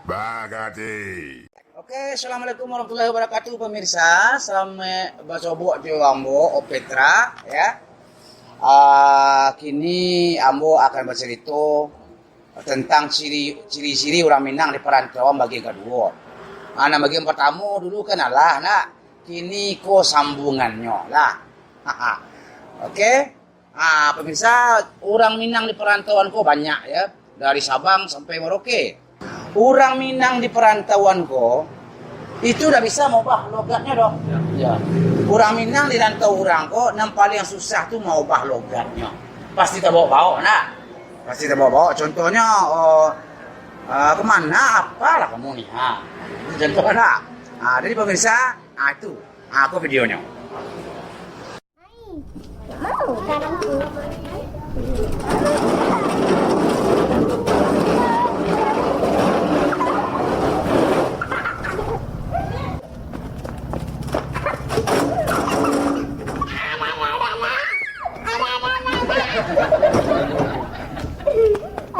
Bagati. Oke, assalamualaikum warahmatullahi wabarakatuh pemirsa. Selamat bercoba di Ambo Opetra ya. Kini Ambo akan bercerita tentang ciri-ciri orang Minang di perantauan bagian kedua. Nah, bagian pertama dulu kenalah nak. Kini ko sambungannya lah. Oke. Pemirsa, orang Minang di perantauan ko banyak ya. Dari Sabang sampai Merauke. Orang Minang di perantauan ko itu udah bisa mengubah logatnya dong. Ya. Orang Minang di rantau orang ko yang paling susah tuh mengubah logatnya. Pasti terbawa-bawa nak. Pasti terbawa-bawa. Contohnya kemana apalah kamu nih. Contohnya. Jadi pemirsa, itu aku videonya. Mau sekarang tuh.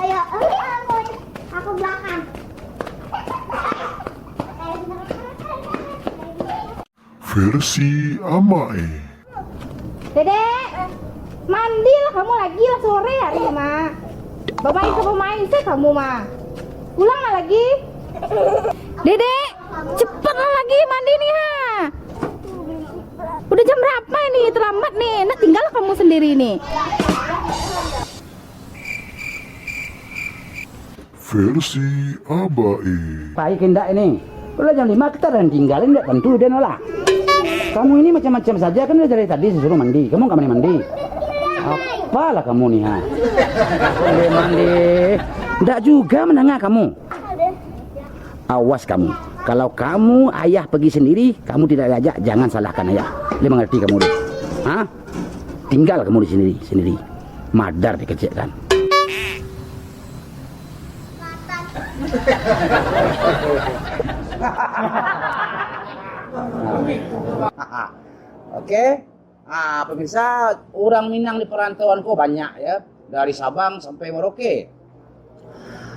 Ayo, aku belakang. Versi Amae. Dedek, mandilah kamu lagi lah sore hari ini, Ma. Bermain ke pemain sih kamu, Ma. Pulanglah lagi. Dedek, cepatlah lagi mandi nih, ha. Udah jam berapa ini? Terlambat nih. Nah, tinggal kamu sendiri nih. Versi Abae. Baik hendak ini. Kalau jam 5 kita dan tinggalin enggak tentu dia nolak. Kamu ini macam-macam saja kan dari tadi disuruh mandi. Kamu enggak mandi. Apalah kamu nih ha? Boleh mandi. Enggak juga menengah kamu. Awas kamu. Kalau kamu ayah pergi sendiri, kamu tidak diajak, jangan salahkan ayah. Dia mengerti kamu deh. Hah? Tinggal kamu di sendiri. Madar dikecilkan. Oke. Pemirsa, orang Minang di perantauan ko banyak ya, dari Sabang sampai Merauke.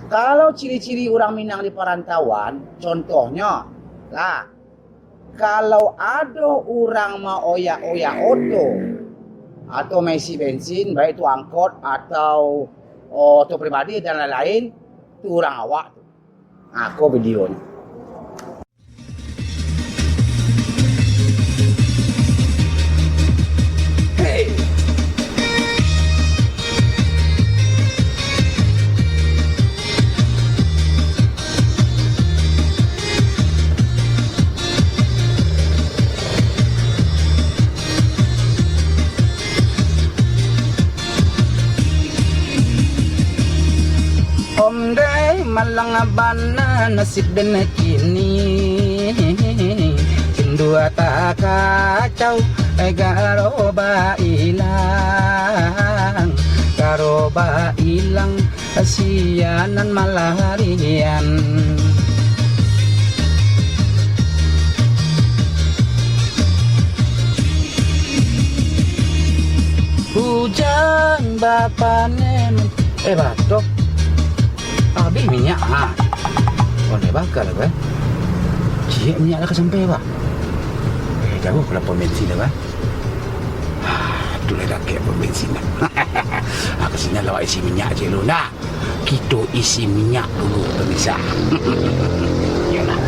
Kalau ciri-ciri orang Minang di perantauan, contohnya lah, kalau ada orang mau oyak-oyak auto atau mengisi bensin, baik itu angkot atau auto pribadi dan lain-lain, itu orang awak. Aku videonya. Hey. Om day malang bana nasib dan kini cendua tak kacau garoba ilang kasianan malarian. Hujan bapane batok habis minyak boleh bakar lah kan. Cik minyak dah sampai pak. Jauh kalau pom bensin dah kan. Tu dah kek pom bensin dah. Aku sini lah isi minyak je dulu nak. Kita isi minyak dulu pemirsa. Yalah.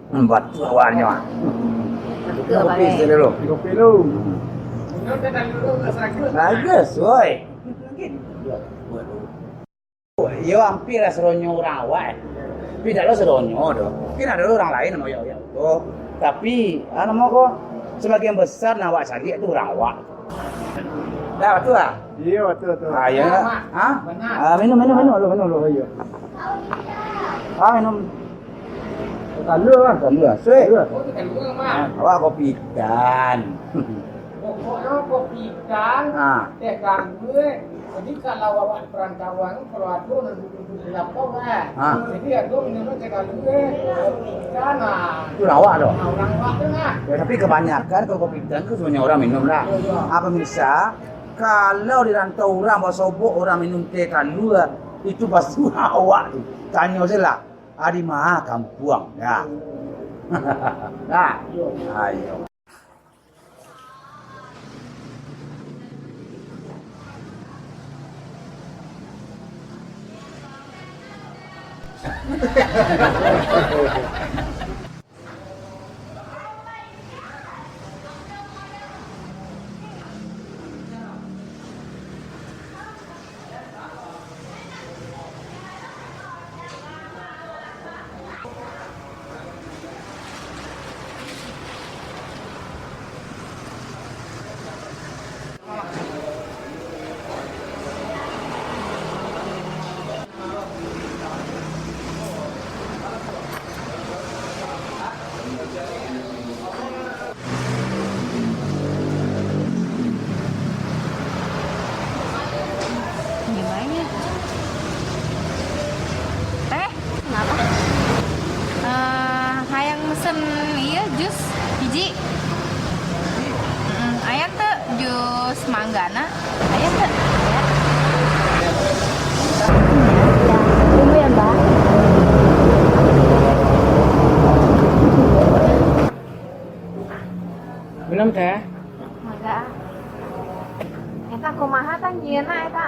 Buat awalnya. Kopi balik. dulu. Kopi lu. Bagus, woi. Yo hampir seronyo orang awak. Tidak lo seronyo doh. Mungkin ada orang lain mau ya. Oh, tapi mau kok sebagian besar nawak cari itu orang awak. Dah betul lah. Iya, betul. Ayo. Hah? Minum lu. Iya. Minum. Talu lah. Sui. Awak kopi ikan. Pokoknya kopi ikan, teh ganggu. Jadi kalau awak perantauan, kalau ada nanti di laptop Jadi ada minum teh ganggu, kopi ikan. Itu awak doh. Orang awak tu Ya, tapi kebanyakan kalau kopi ikan itu semuanya orang minum lah. Apa bisa? Kalau di rantau orang bawa sobok orang minum teh talu itu pasti awak tu. Tanya je lah. Adi mah kampuang ya. Nah, ayo. Gimana? Teh, kenapa? Hayang mesen iya jus hiji. Aya teh jus manggana. Aya teh? Tunggu ya, Mbak. minum teh. Enggak. Eta kumaha tah nyieuna eta?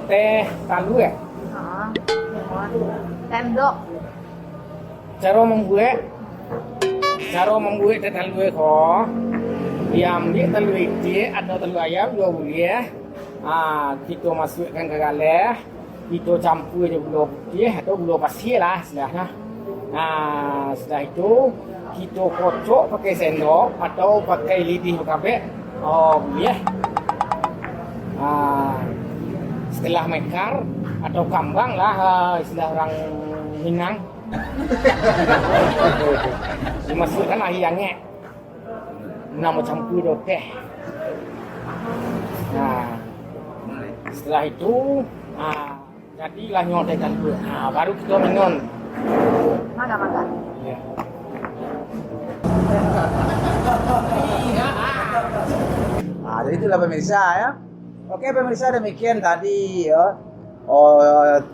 Teh talu ya. Heeh. Tendok. Cara membuat teh talu ko. Diambil talu itu atau talu ayam dua boleh. Kita masukkan ke galeh. Kita campur je gula putih atau gula pasir lah istilahnya. Setelah itu kita kocok pakai sendok atau pakai lidih kabeh. Boleh. Setelah mekar atau kambang lah istilah orang Minang. Dimasukkan ayamnya. Nama campur do teh. Setelah itu jadilah nyontekan dulu. Baru kita minum. Maga. Ya. Jadi itulah pemirsa ya. Oke pemirsa, demikian tadi ya.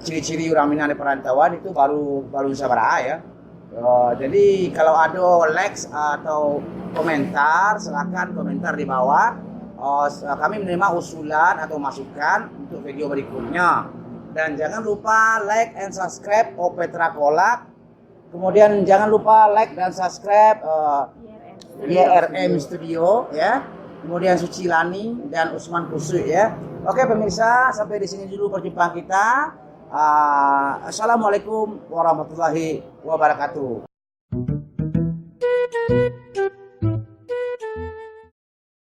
Ciri-ciri orang Minang di perantauan itu baru sabar ya. Jadi kalau ada likes atau komentar, silakan komentar di bawah. Kami menerima usulan atau masukan untuk video berikutnya. Dan jangan lupa like and subscribe Petra Kolak. Kemudian jangan lupa like dan subscribe YRM Studio ya. Kemudian Suci Lani dan Usman Kusuk ya. Oke pemirsa, sampai di sini dulu perjumpaan kita. Assalamualaikum warahmatullahi wabarakatuh.